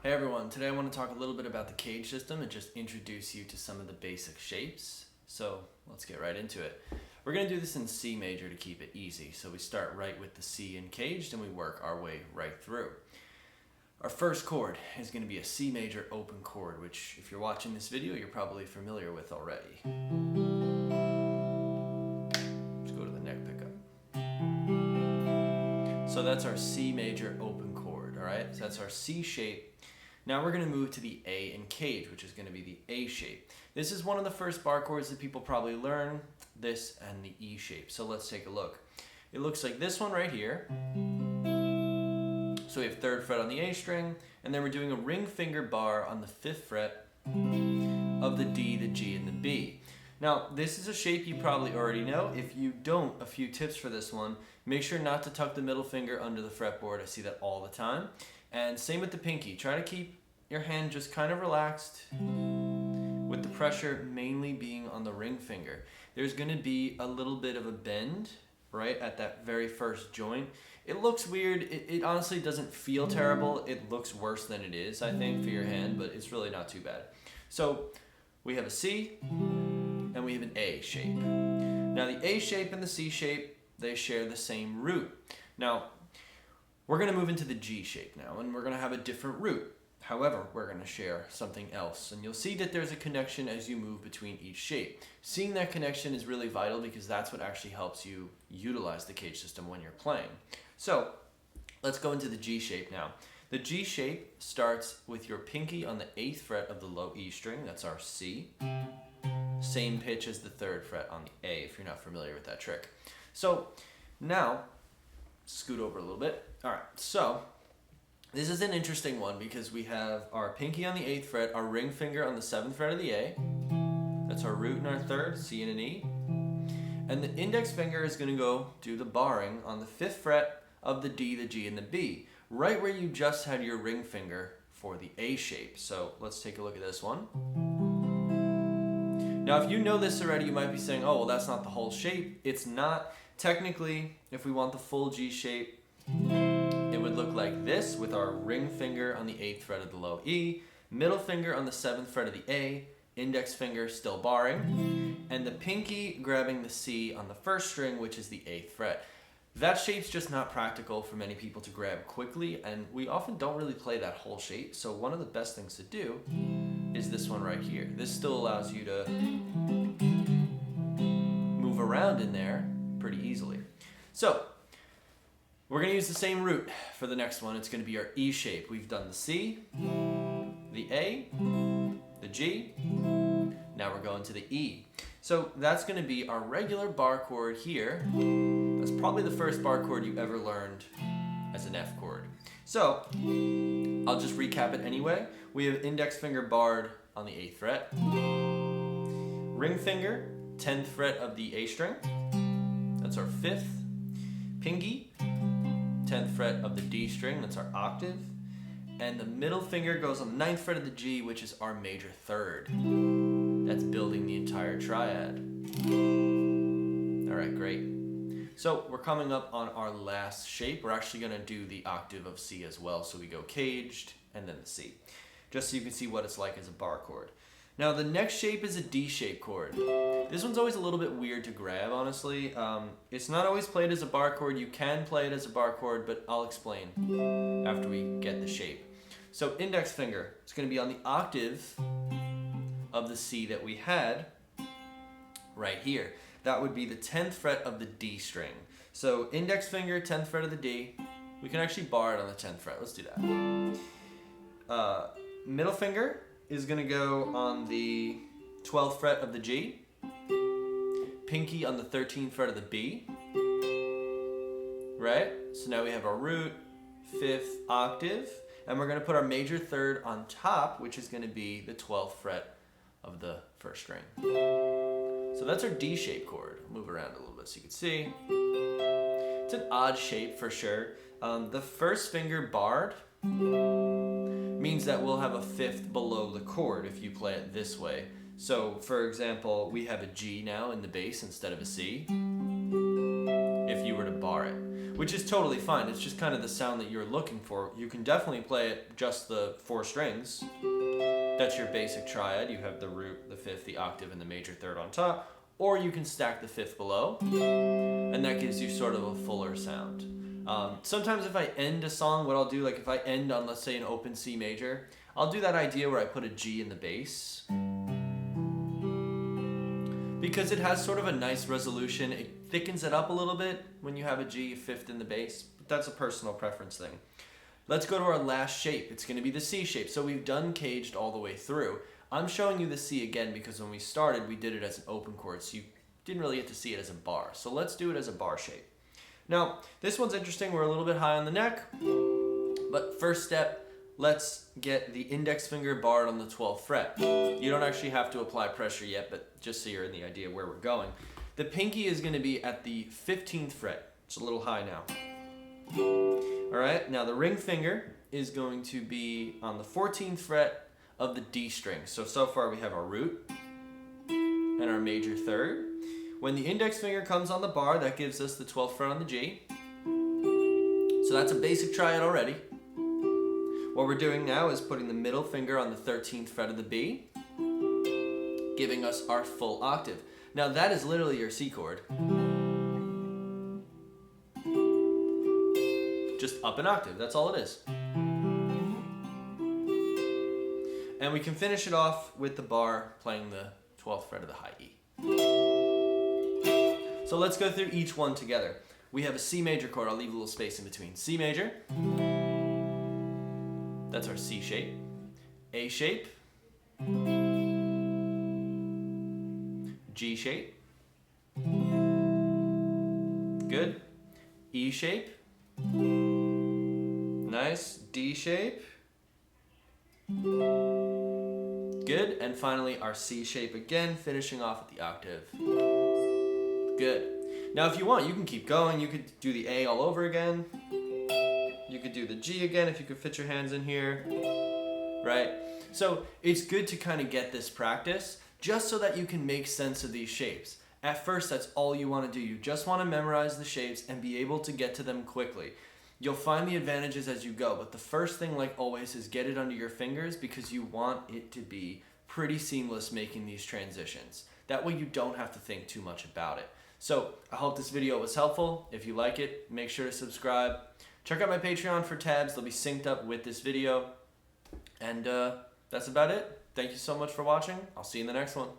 Hey everyone, today I want to talk a little bit about the CAGED system and just introduce you to some of the basic shapes. So let's get right into it. We're going to do this in C major to keep it easy. So we start right with the C in CAGED and we work our way right through. Our first chord is going to be a C major open chord, which if you're watching this video, you're probably familiar with already. Let's go to the neck pickup. So that's our C major open chord, all right? So that's our C shape. Now we're going to move to the A in CAGED, which is going to be the A shape. This is one of the first bar chords that people probably learn, this and the E shape. So let's take a look. It looks like this one right here. So we have 3rd fret on the A string, and then we're doing a ring finger bar on the 5th fret of the D, the G, and the B. Now, this is a shape you probably already know. If you don't, a few tips for this one. Make sure not to tuck the middle finger under the fretboard. I see that all the time. And same with the pinky. Try to keep your hand just kind of relaxed with the pressure mainly being on the ring finger. There's going to be a little bit of a bend right at that very first joint. It looks weird. It honestly doesn't feel terrible. It looks worse than it is, I think, for your hand, but it's really not too bad. So we have a C and we have an A shape. Now the A shape and the C shape, they share the same root. Now we're going to move into the G shape now, and we're going to have a different root. However, we're going to share something else, and you'll see that there's a connection as you move between each shape. Seeing that connection is really vital because that's what actually helps you utilize the CAGED system when you're playing. So let's go into the G shape now. The G shape starts with your pinky on the 8th fret of the low E string. That's our C. Same pitch as the 3rd fret on the A, if you're not familiar with that trick. So now, scoot over a little bit. All right, so this is an interesting one because we have our pinky on the 8th fret, our ring finger on the 7th fret of the A. That's our root in our 3rd, C and an E. And the index finger is going to go do the barring on the 5th fret of the D, the G, and the B, right where you just had your ring finger for the A shape. So let's take a look at this one. Now, if you know this already, you might be saying, oh, well, that's not the whole shape. It's not. Technically, if we want the full G shape, it would look like this with our ring finger on the 8th fret of the low E, middle finger on the 7th fret of the A, index finger still barring, and the pinky grabbing the C on the 1st string, which is the 8th fret. That shape's just not practical for many people to grab quickly, and we often don't really play that whole shape, so one of the best things to do is this one right here. This still allows you to move around in there pretty easily. So we're going to use the same root for the next one. It's going to be our E shape. We've done the C, the A, the G. Now we're going to the E. So that's going to be our regular bar chord here. That's probably the first bar chord you ever learned as an F chord. So I'll just recap it anyway. We have index finger barred on the 8th fret. Ring finger, 10th fret of the A string. That's our 5th. Pinky, 10th fret of the D string, that's our octave. And the middle finger goes on the 9th fret of the G, which is our major 3rd. That's building the entire triad. All right, great. So we're coming up on our last shape. We're actually going to do the octave of C as well. So we go CAGED and then the C, just so you can see what it's like as a bar chord. Now the next shape is a D shape chord. This one's always a little bit weird to grab, honestly. It's not always played as a bar chord. You can play it as a bar chord, but I'll explain after we get the shape. So index finger is going to be on the octave of the C that we had right here. That would be the 10th fret of the D string. So index finger, 10th fret of the D. We can actually bar it on the 10th fret. Let's do that. Middle finger is going to go on the 12th fret of the G. Pinky on the 13th fret of the B. Right? So now we have our root, 5th octave, and we're going to put our major 3rd on top, which is going to be the 12th fret of the 1st string. So that's our D shape chord. I'll move around a little bit so you can see. It's an odd shape for sure. The first finger barred means that we'll have a 5th below the chord if you play it this way. So for example, we have a G now in the bass instead of a C if you were to bar it. which is totally fine. It's just kind of the sound that you're looking for. You can definitely play it just the 4 strings. That's your basic triad. You have the root, the fifth, the octave, and the major third on top. Or you can stack the fifth below, and that gives you sort of a fuller sound. Sometimes if I end a song, what I'll do, like if I end on, let's say, an open C major, I'll do that idea where I put a G in the bass, because it has sort of a nice resolution. It thickens it up a little bit when you have a G fifth in the bass, but that's a personal preference thing. Let's go to our last shape. It's going to be the C shape. So we've done caged all the way through. I'm showing you the C again because when we started, we did it as an open chord, so you didn't really get to see it as a bar. So let's do it as a bar shape. Now, this one's interesting. We're a little bit high on the neck, but first step, let's get the index finger barred on the 12th fret. You don't actually have to apply pressure yet, but just so you're in the idea where we're going. The pinky is going to be at the 15th fret. It's a little high now. All right, now the ring finger is going to be on the 14th fret of the D string. So far we have our root and our major third. When the index finger comes on the bar, that gives us the 12th fret on the G. So that's a basic triad already. What we're doing now is putting the middle finger on the 13th fret of the B, giving us our full octave. Now that is literally your C chord. Just up an octave, that's all it is. And we can finish it off with the bar playing the 12th fret of the high E. So let's go through each one together. We have a C major chord. I'll leave a little space in between. C major. That's our C shape. A shape. G shape. Good. E shape. Nice. D shape. Good. And finally our C shape again, finishing off at the octave. Good. Now if you want, you can keep going. You could do the A all over again. You could do the G again if you could fit your hands in here, right? So it's good to kind of get this practice just so that you can make sense of these shapes. At first, that's all you want to do. You just want to memorize the shapes and be able to get to them quickly. You'll find the advantages as you go, but the first thing, like always, is get it under your fingers because you want it to be pretty seamless making these transitions. That way you don't have to think too much about it. So I hope this video was helpful. If you like it, make sure to subscribe. Check out my Patreon for tabs. They'll be synced up with this video. And that's about it. Thank you so much for watching. I'll see you in the next one.